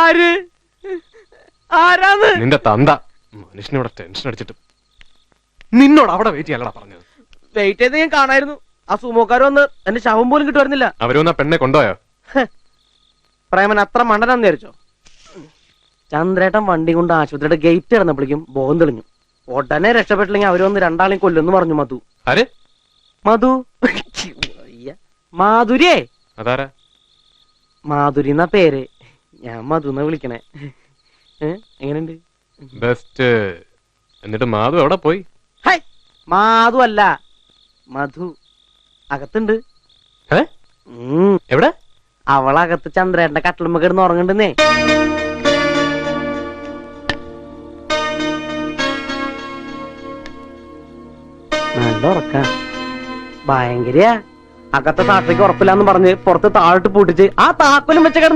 ആര്? ആരാന്ന്? നിന്റെ തന്ത. മനുഷ്യനോടെ ടെൻഷൻ അടിച്ചിട്ട് നിന്നോട് അവിടെ വെയിറ്റ് ചെയ്യാനടാ പറഞ്ഞത്. വെയിറ്റ് ചെയ്ത് ഞാൻ കാണായിരുന്നു. ആ സുമോക്കാർ വന്ന് എന്റെ ശവം പോലും കിട്ടുമായിരുന്നില്ല. അവരൊന്നാ പെണ്ണെ കൊണ്ടുപോയോ? പ്രേമൻ അത്ര മണ്ടനാന്ന് വിചാരിച്ചോ? ചന്ദ്രേട്ടൻ വണ്ടി കൊണ്ട് ആശുപത്രിയുടെ ഗേറ്റ് കിടന്നപ്പോഴേക്കും ബോധം തെളിഞ്ഞു. ഉടനെ രക്ഷപ്പെട്ടില്ലെങ്കിൽ അവര് വന്ന് രണ്ടാളെയും കൊല്ലുമെന്ന് പറഞ്ഞു മധു. ആരെ? മധു. മാധുരിയേ. അതാരാ? മാധുരി എന്നാ പേര്. ഞാൻ മധു എന്നാ വിളിക്കണേ. എങ്ങനെയുണ്ട്? ബെസ്റ്റ്. എന്നിട്ട് മാധു എവിടെ പോയി? ഹൈ, മാധു അല്ല, മധു. അകത്തുണ്ട്. എവിടെ? അവളകത്ത് ചന്ദ്രേട്ടന്റെ കട്ടിലുമ്പ കിടന്ന് ഉറങ്ങണ്ടെന്നേ. നല്ല ഉറക്ക. ഭയങ്കര അകത്തെ താട്ടേക്ക് ഉറപ്പില്ലാന്ന് പറഞ്ഞ് പുറത്ത് താഴിട്ട് പൂട്ടിച്ച് ആ താക്കോലും വെച്ച